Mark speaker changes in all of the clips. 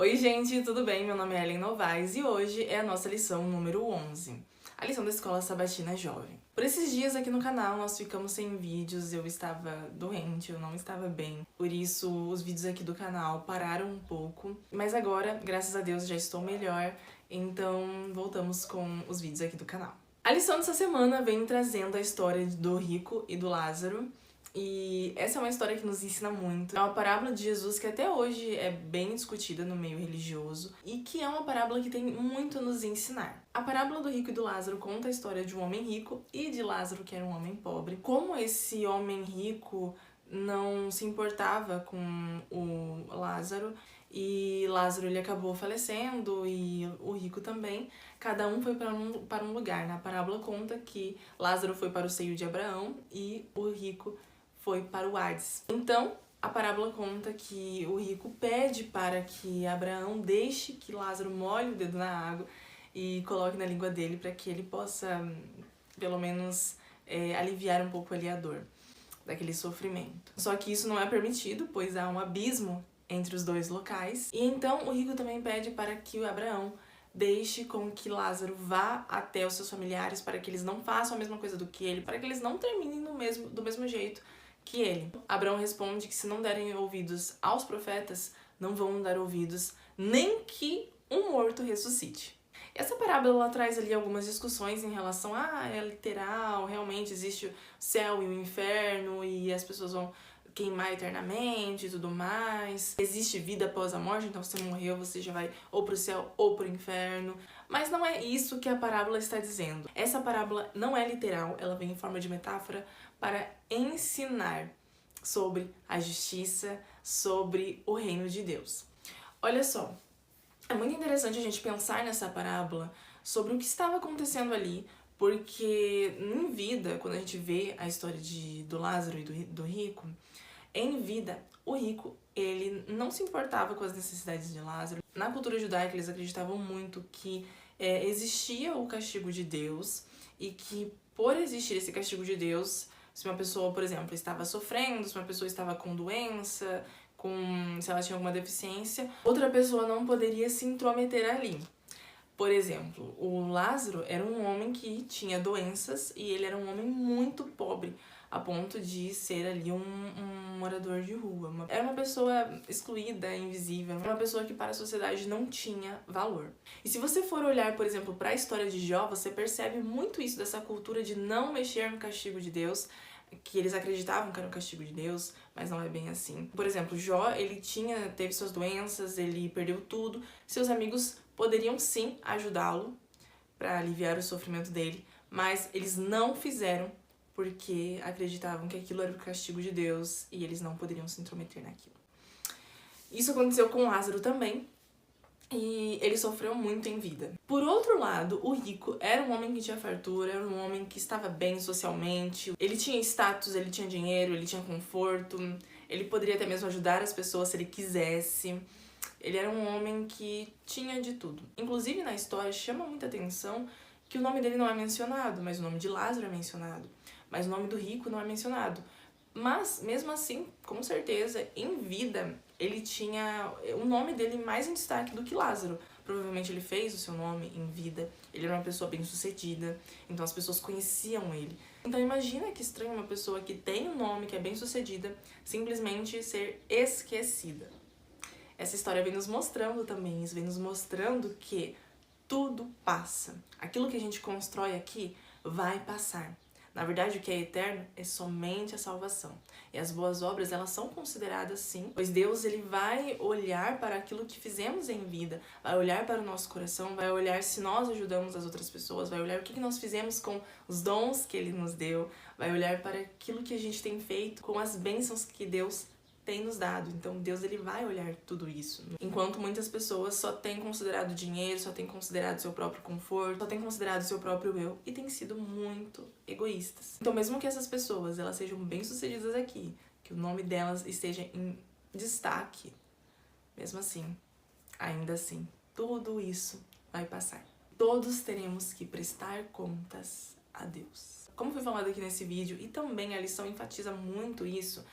Speaker 1: Oi gente, tudo bem? Meu nome é Ellen Novaes e hoje é a nossa lição número 11, a lição da Escola Sabatina Jovem. Por esses dias aqui no canal nós ficamos sem vídeos, eu estava doente, eu não estava bem, por isso os vídeos aqui do canal pararam um pouco, mas agora, graças a Deus, já estou melhor, então voltamos com os vídeos aqui do canal. A lição dessa semana vem trazendo a história do rico e do Lázaro. E essa é uma história que nos ensina muito. É uma parábola de Jesus que até hoje é bem discutida no meio religioso e que é uma parábola que tem muito a nos ensinar. A parábola do rico e do Lázaro conta a história de um homem rico e de Lázaro, que era um homem pobre. Como esse homem rico não se importava com o Lázaro e Lázaro ele acabou falecendo e o rico também. Cada um foi para um lugar. Na parábola conta que Lázaro foi para o seio de Abraão e o rico foi para o Hades. Então, a parábola conta que o rico pede para que Abraão deixe que Lázaro molhe o dedo na água e coloque na língua dele para que ele possa, pelo menos, aliviar um pouco ali a dor daquele sofrimento. Só que isso não é permitido, pois há um abismo entre os dois locais. E então o rico também pede para que o Abraão deixe com que Lázaro vá até os seus familiares para que eles não façam a mesma coisa do que ele, para que eles não terminem do mesmo jeito que ele. Abraão responde que se não derem ouvidos aos profetas, não vão dar ouvidos nem que um morto ressuscite. Essa parábola ela traz ali algumas discussões em relação a é literal, realmente existe o céu e o inferno e as pessoas vão queimar eternamente e tudo mais. Existe vida após a morte, então você morreu, você já vai ou pro céu ou pro inferno. Mas não é isso que a parábola está dizendo. Essa parábola não é literal, ela vem em forma de metáfora para ensinar sobre a justiça, sobre o reino de Deus. Olha só, é muito interessante a gente pensar nessa parábola sobre o que estava acontecendo ali, porque em vida, quando a gente vê a história do Lázaro e do rico, em vida, o rico, ele não se importava com as necessidades de Lázaro. Na cultura judaica, eles acreditavam muito que existia o castigo de Deus e que por existir esse castigo de Deus, se uma pessoa, por exemplo, estava sofrendo, se uma pessoa estava com doença, se ela tinha alguma deficiência, outra pessoa não poderia se intrometer ali. Por exemplo, o Lázaro era um homem que tinha doenças e ele era um homem muito pobre, a ponto de ser ali um morador de rua. Era uma pessoa excluída, invisível, uma pessoa que para a sociedade não tinha valor. E se você for olhar, por exemplo, para a história de Jó, você percebe muito isso dessa cultura de não mexer no castigo de Deus, que eles acreditavam que era um castigo de Deus, mas não é bem assim. Por exemplo, Jó, ele teve suas doenças, ele perdeu tudo, seus amigos poderiam sim ajudá-lo para aliviar o sofrimento dele, mas eles não fizeram porque acreditavam que aquilo era o castigo de Deus e eles não poderiam se intrometer naquilo. Isso aconteceu com Lázaro também, e ele sofreu muito em vida. Por outro lado, o rico era um homem que tinha fartura, era um homem que estava bem socialmente, ele tinha status, ele tinha dinheiro, ele tinha conforto, ele poderia até mesmo ajudar as pessoas se ele quisesse. Ele era um homem que tinha de tudo. Inclusive, na história, chama muita atenção que o nome dele não é mencionado, mas o nome de Lázaro é mencionado. Mas o nome do rico não é mencionado. Mas, mesmo assim, com certeza, em vida, ele tinha o nome dele mais em destaque do que Lázaro. Provavelmente ele fez o seu nome em vida, ele era uma pessoa bem-sucedida, então as pessoas conheciam ele. Então imagina que estranho uma pessoa que tem um nome, que é bem-sucedida, simplesmente ser esquecida. Essa história vem nos mostrando também isso, vem nos mostrando que tudo passa. Aquilo que a gente constrói aqui vai passar. Na verdade, o que é eterno é somente a salvação. E as boas obras, elas são consideradas sim, pois Deus ele vai olhar para aquilo que fizemos em vida, vai olhar para o nosso coração, vai olhar se nós ajudamos as outras pessoas, vai olhar o que nós fizemos com os dons que Ele nos deu, vai olhar para aquilo que a gente tem feito com as bênçãos que Deus tem nos dado. Então Deus ele vai olhar tudo isso. Enquanto muitas pessoas só têm considerado dinheiro, só têm considerado seu próprio conforto, só têm considerado seu próprio eu e têm sido muito egoístas. Então mesmo que essas pessoas elas sejam bem-sucedidas aqui, que o nome delas esteja em destaque, mesmo assim, ainda assim, tudo isso vai passar. Todos teremos que prestar contas a Deus. Como foi falado aqui nesse vídeo, e também a lição enfatiza muito isso,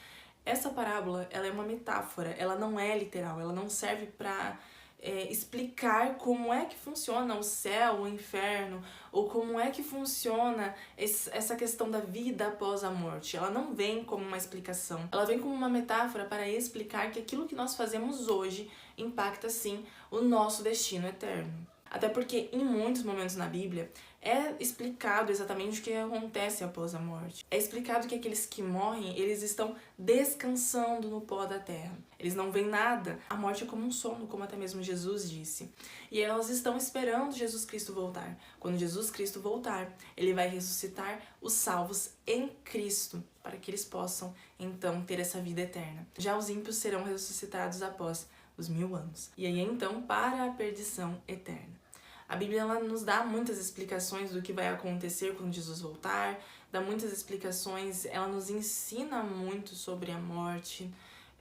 Speaker 1: essa parábola, ela é uma metáfora, ela não é literal, ela não serve para explicar como é que funciona o céu, o inferno, ou como é que funciona essa questão da vida após a morte. Ela não vem como uma explicação, ela vem como uma metáfora para explicar que aquilo que nós fazemos hoje impacta sim o nosso destino eterno. Até porque em muitos momentos na Bíblia é explicado exatamente o que acontece após a morte. É explicado que aqueles que morrem, eles estão descansando no pó da terra. Eles não veem nada. A morte é como um sono, como até mesmo Jesus disse. E elas estão esperando Jesus Cristo voltar. Quando Jesus Cristo voltar, ele vai ressuscitar os salvos em Cristo, para que eles possam então ter essa vida eterna. Já os ímpios serão ressuscitados após os 1000 anos. E aí então para a perdição eterna. A Bíblia ela nos dá muitas explicações do que vai acontecer quando Jesus voltar, dá muitas explicações, ela nos ensina muito sobre a morte,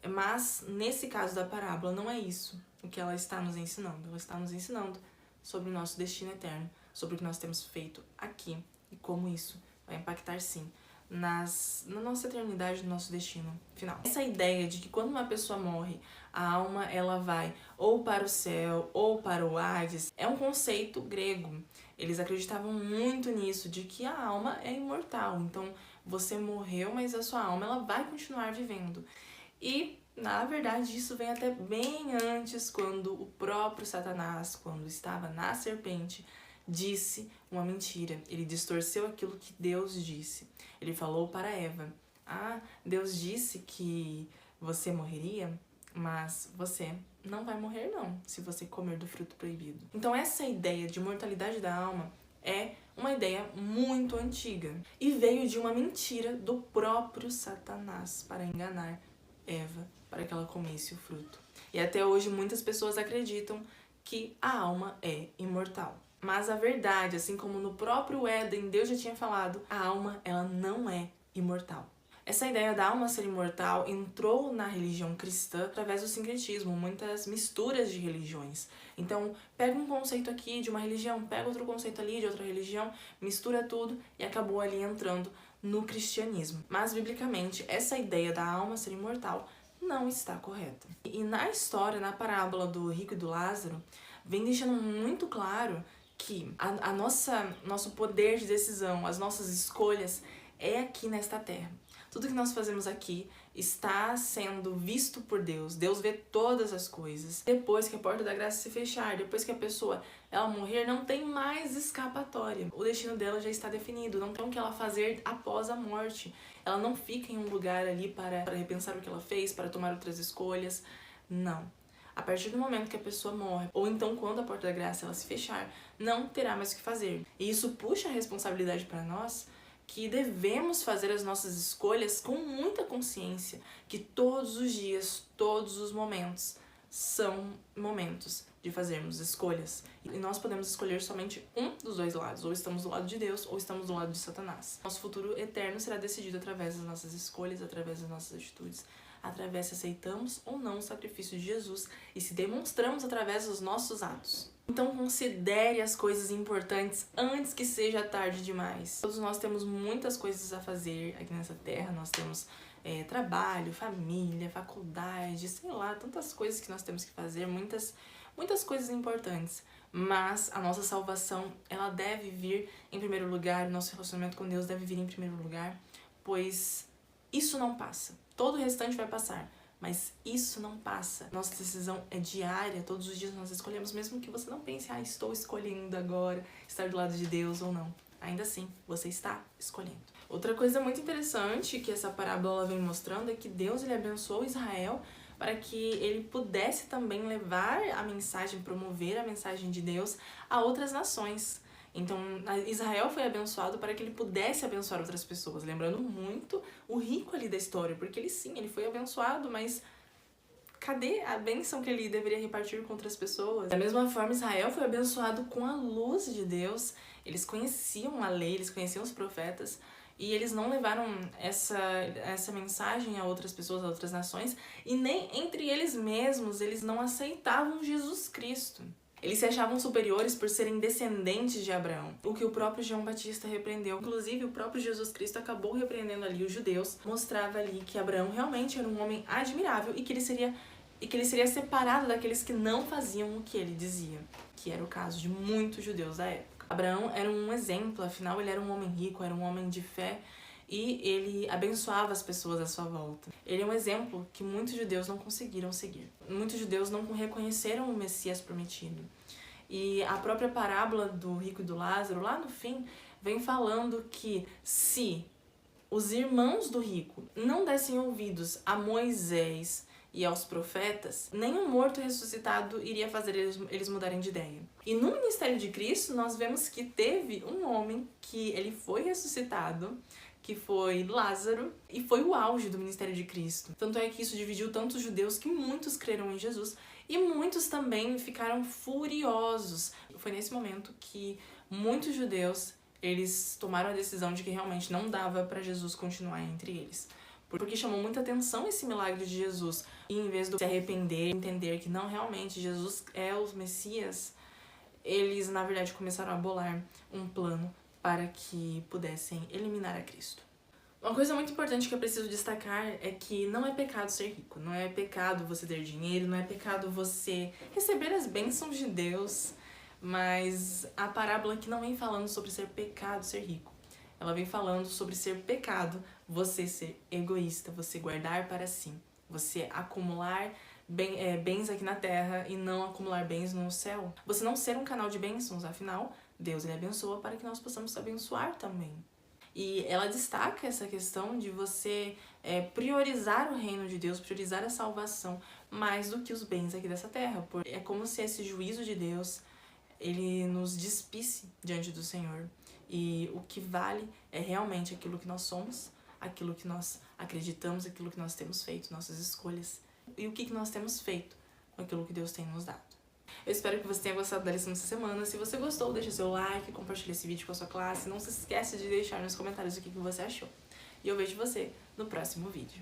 Speaker 1: mas nesse caso da parábola não é isso o que ela está nos ensinando. Ela está nos ensinando sobre o nosso destino eterno, sobre o que nós temos feito aqui e como isso vai impactar sim na nossa eternidade, no nosso destino final. Essa ideia de que quando uma pessoa morre, a alma ela vai ou para o céu ou para o Hades, é um conceito grego. Eles acreditavam muito nisso, de que a alma é imortal. Então, você morreu, mas a sua alma ela vai continuar vivendo. E, na verdade, isso vem até bem antes, quando o próprio Satanás, quando estava na serpente, disse uma mentira. Ele distorceu aquilo que Deus disse. Ele falou para Eva: Deus disse que você morreria, mas você não vai morrer não, se você comer do fruto proibido. Então essa ideia de mortalidade da alma é uma ideia muito antiga e veio de uma mentira do próprio Satanás para enganar Eva, para que ela comesse o fruto. E até hoje muitas pessoas acreditam que a alma é imortal. Mas a verdade, assim como no próprio Éden Deus já tinha falado, a alma ela não é imortal. Essa ideia da alma ser imortal entrou na religião cristã através do sincretismo, muitas misturas de religiões. Então, pega um conceito aqui de uma religião, pega outro conceito ali de outra religião, mistura tudo e acabou ali entrando no cristianismo. Mas, biblicamente, essa ideia da alma ser imortal não está correta. E na história, na parábola do rico e do Lázaro, vem deixando muito claro que nosso poder de decisão, as nossas escolhas é aqui nesta terra. Tudo que nós fazemos aqui está sendo visto por Deus. Deus vê todas as coisas. Depois que a porta da graça se fechar, depois que a pessoa ela morrer, não tem mais escapatória. O destino dela já está definido. Não tem o que ela fazer após a morte. Ela não fica em um lugar ali para repensar o que ela fez, para tomar outras escolhas. Não. A partir do momento que a pessoa morre, ou então quando a porta da graça ela se fechar, não terá mais o que fazer. E isso puxa a responsabilidade para nós, que devemos fazer as nossas escolhas com muita consciência, que todos os dias, todos os momentos são momentos de fazermos escolhas. E nós podemos escolher somente um dos dois lados, ou estamos do lado de Deus, ou estamos do lado de Satanás. Nosso futuro eterno será decidido através das nossas escolhas, através das nossas atitudes, através se aceitamos ou não o sacrifício de Jesus e se demonstramos através dos nossos atos. Então considere as coisas importantes antes que seja tarde demais. Todos nós temos muitas coisas a fazer aqui nessa terra, nós temos trabalho, família, faculdade, sei lá, tantas coisas que nós temos que fazer, muitas coisas importantes. Mas a nossa salvação, ela deve vir em primeiro lugar, o nosso relacionamento com Deus deve vir em primeiro lugar, pois isso não passa. Todo o restante vai passar, mas isso não passa. Nossa decisão é diária, todos os dias nós escolhemos, mesmo que você não pense, estou escolhendo agora estar do lado de Deus ou não. Ainda assim, você está escolhendo. Outra coisa muito interessante que essa parábola vem mostrando é que Deus ele abençoou Israel para que ele pudesse também levar a mensagem, promover a mensagem de Deus a outras nações. Então, Israel foi abençoado para que ele pudesse abençoar outras pessoas, lembrando muito o rico ali da história, porque ele foi abençoado, mas cadê a bênção que ele deveria repartir com outras pessoas? Da mesma forma, Israel foi abençoado com a luz de Deus, eles conheciam a lei, eles conheciam os profetas, e eles não levaram essa mensagem a outras pessoas, a outras nações, e nem entre eles mesmos, eles não aceitavam Jesus Cristo. Eles se achavam superiores por serem descendentes de Abraão, o que o próprio João Batista repreendeu. Inclusive, o próprio Jesus Cristo acabou repreendendo ali os judeus, mostrava ali que Abraão realmente era um homem admirável e que ele seria e que ele seria separado daqueles que não faziam o que ele dizia, que era o caso de muitos judeus da época. Abraão era um exemplo, afinal ele era um homem rico, era um homem de fé, e ele abençoava as pessoas à sua volta. Ele é um exemplo que muitos judeus não conseguiram seguir. Muitos judeus não reconheceram o Messias prometido. E a própria parábola do rico e do Lázaro, lá no fim, vem falando que se os irmãos do rico não dessem ouvidos a Moisés e aos profetas, nenhum morto ressuscitado iria fazer eles mudarem de ideia. E no ministério de Cristo, nós vemos que teve um homem que ele foi ressuscitado, que foi Lázaro, e foi o auge do ministério de Cristo. Tanto é que isso dividiu tantos judeus que muitos creram em Jesus e muitos também ficaram furiosos. Foi nesse momento que muitos judeus eles tomaram a decisão de que realmente não dava para Jesus continuar entre eles. Porque chamou muita atenção esse milagre de Jesus. E em vez de se arrepender, entender que não, realmente, Jesus é o Messias, eles, na verdade, começaram a bolar um plano para que pudessem eliminar a Cristo. Uma coisa muito importante que eu preciso destacar é que não é pecado ser rico, não é pecado você ter dinheiro, não é pecado você receber as bênçãos de Deus, mas a parábola aqui não vem falando sobre ser pecado ser rico. Ela vem falando sobre ser pecado você ser egoísta, você guardar para si, você acumular bens aqui na terra e não acumular bens no céu. Você não ser um canal de bênçãos, afinal, Deus ele abençoa para que nós possamos abençoar também. E ela destaca essa questão de você priorizar o reino de Deus, priorizar a salvação, mais do que os bens aqui dessa terra. Porque é como se esse juízo de Deus ele nos despisse diante do Senhor. E o que vale é realmente aquilo que nós somos, aquilo que nós acreditamos, aquilo que nós temos feito, nossas escolhas. E o que nós temos feito com aquilo que Deus tem nos dado. Eu espero que você tenha gostado da lição dessa semana. Se você gostou, deixa seu like, compartilha esse vídeo com a sua classe. Não se esqueça de deixar nos comentários o que você achou. E eu vejo você no próximo vídeo.